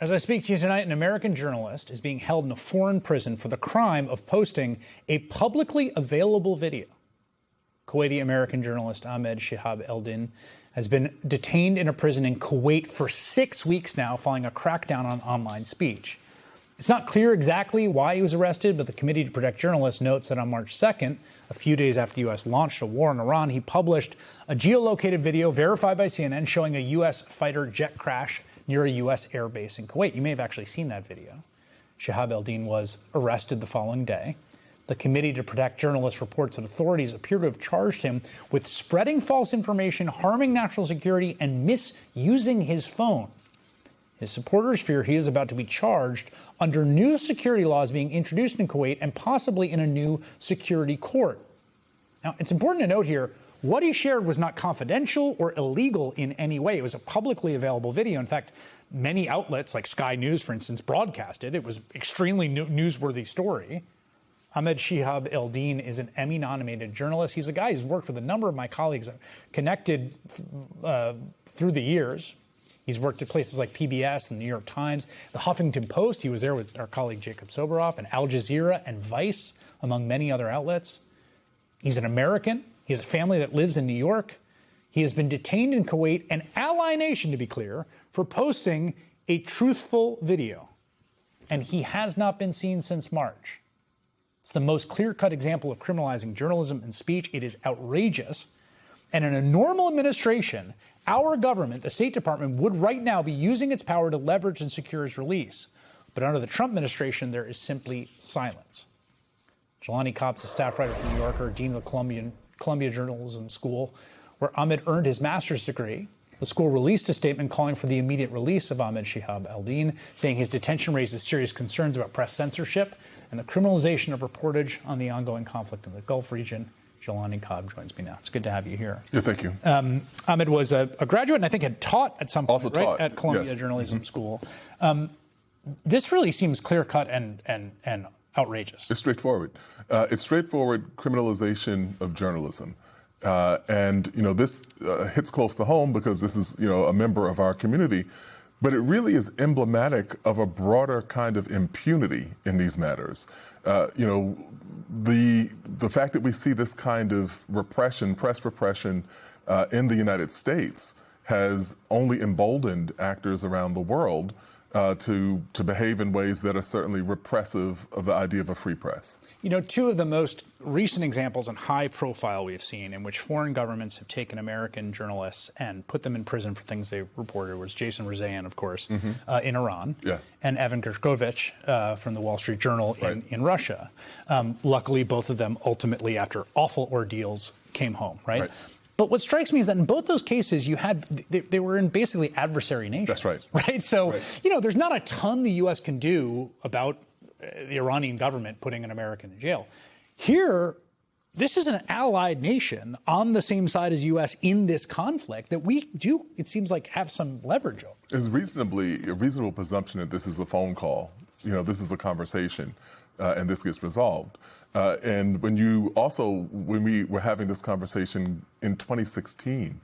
As I speak to you tonight, an American journalist is being held in a foreign prison for the crime of posting a publicly available video. Kuwaiti-American journalist Ahmed Shihab Eldin has been detained in a prison in Kuwait for 6 weeks now following a crackdown on online speech. It's not clear exactly why he was arrested, but the Committee to Protect Journalists notes that on March 2nd, a few days after the U.S. launched a war in Iran, he published a geolocated video verified by CNN showing a U.S. fighter jet crash near a U.S. air base in Kuwait. You may have actually seen that video. Shihab Eldin was arrested the following day. The Committee to Protect Journalists reports that authorities appear to have charged him with spreading false information, harming national security, and misusing his phone. His supporters fear he is about to be charged under new security laws being introduced in Kuwait and possibly in a new security court. Now, it's important to note here, what he shared was not confidential or illegal in any way. It was a publicly available video. In fact, many outlets, like Sky News, for instance, broadcast it. It was an extremely newsworthy story. Ahmed Shihab Eldin is an Emmy-nominated journalist. He's a guy who's worked with a number of my colleagues, connected through the years. He's worked at places like PBS and the New York Times, the Huffington Post. He was there with our colleague Jacob Soboroff, and Al Jazeera and Vice, among many other outlets. He's an American. He has a family that lives in New York. He has been detained in Kuwait, an ally nation, to be clear, for posting a truthful video. And he has not been seen since March. It's the most clear-cut example of criminalizing journalism and speech. It is outrageous. And in a normal administration, our government, the State Department, would right now be using its power to leverage and secure his release. But under the Trump administration, there is simply silence. Jelani Kopp's a staff writer for The New Yorker, dean of the Columbia Journalism School, where Ahmed earned his master's degree. The school released a statement calling for the immediate release of Ahmed Shihab Eldin, saying his detention raises serious concerns about press censorship and the criminalization of reportage on the ongoing conflict in the Gulf region. Jelani Kopp joins me now. It's good to have you here. Yeah, thank you. Ahmed was a graduate and I think had taught at some point, right, at Columbia yes. Journalism School. This really seems clear-cut and outrageous. It's straightforward. It's straightforward criminalization of journalism. And, this hits close to home because this is, a member of our community. But it really is emblematic of a broader kind of impunity in these matters. The fact that we see this kind of repression, press repression, in the United States has only emboldened actors around the world to behave in ways that are certainly repressive of the idea of a free press. Two of the most recent examples and high profile we've seen in which foreign governments have taken American journalists and put them in prison for things they reported was Jason Rezaian, of course, in Iran, and Evan Gershkovich from the Wall Street Journal in Russia. Luckily, both of them ultimately, after awful ordeals, came home, right? But what strikes me is that in both those cases, they were in basically adversary nations. That's right. Right? So, there's not a ton the U.S. can do about the Iranian government putting an American in jail. Here, this is an allied nation on the same side as U.S. in this conflict that we do, it seems like, have some leverage over. It's a reasonable presumption that this is a phone call. This is a conversation, and this gets resolved. And when we were having this conversation in 2016,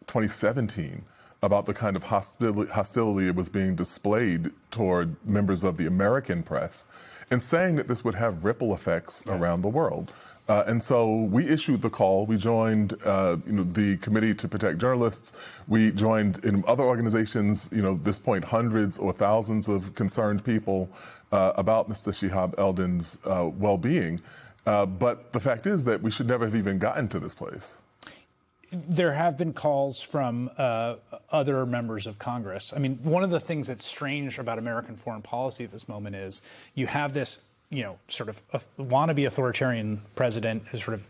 2017, about the kind of hostility that was being displayed toward members of the American press, and saying that this would have ripple effects around the world. And so we issued the call. We joined, the Committee to Protect Journalists. We joined in other organizations, at this point, hundreds or thousands of concerned people about Mr. Shihab Eldin's well-being. But the fact is that we should never have even gotten to this place. There have been calls from other members of Congress. I mean, one of the things that's strange about American foreign policy at this moment is you have this, sort of wannabe authoritarian president who's sort of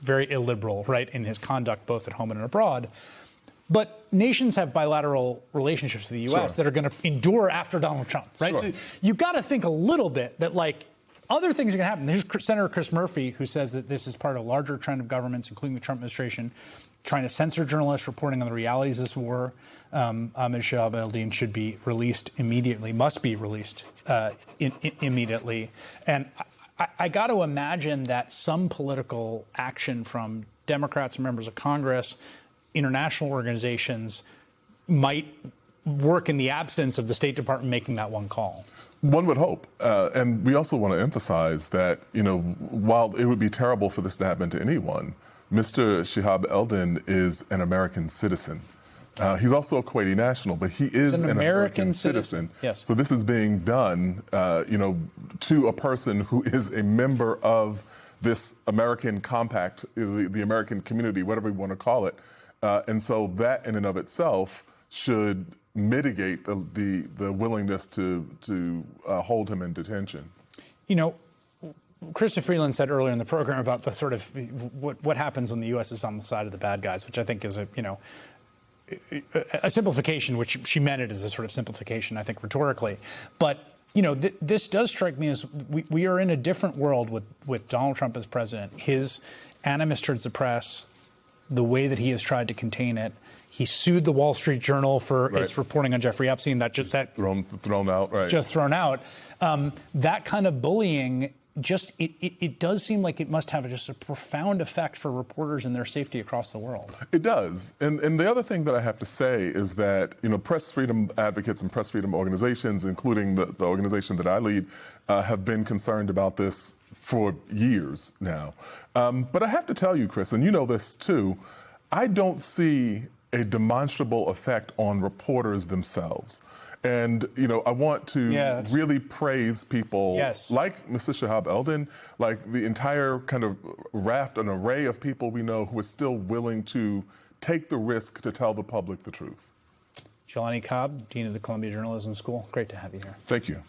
very illiberal, right, in his conduct both at home and abroad. But nations have bilateral relationships with the U.S. that are going to endure after Donald Trump, right? So you've got to think a little bit that, other things are going to happen. There's Senator Chris Murphy, who says that this is part of a larger trend of governments, including the Trump administration, trying to censor journalists reporting on the realities of this war. Ahmed Shihab Eldin should be released immediately, must be released immediately. And I got to imagine that some political action from Democrats and members of Congress, international organizations, might work in the absence of the State Department making that one call. One would hope. And we also want to emphasize that, while it would be terrible for this to happen to anyone, Mr. Shihab Eldin is an American citizen. He's also a Kuwaiti national, but he is an American citizen. Yes. So this is being done, to a person who is a member of this American compact, the American community, whatever we want to call it. And so that in and of itself should mitigate the willingness to hold him in detention. Chrystia Freeland said earlier in the program about the sort of what happens when the U.S. is on the side of the bad guys, which I think is a simplification, which she meant it as a sort of simplification, I think, rhetorically. But, this does strike me as we are in a different world with Donald Trump as president. His animus towards the press, the way that he has tried to contain it. He sued the Wall Street Journal for its reporting on Jeffrey Epstein. That thrown out, right? Just thrown out. That kind of bullying. It does seem like it must have just a profound effect for reporters and their safety across the world. It does. And the other thing that I have to say is that, press freedom advocates and press freedom organizations, including the organization that I lead, have been concerned about this for years now. But I have to tell you, Chris, and you know this too, I don't see a demonstrable effect on reporters themselves. And, I want to really praise people like Mr. Shihab Eldin, like the entire kind of raft, an array of people we know who are still willing to take the risk to tell the public the truth. Jelani Cobb, Dean of the Columbia Journalism School, great to have you here. Thank you.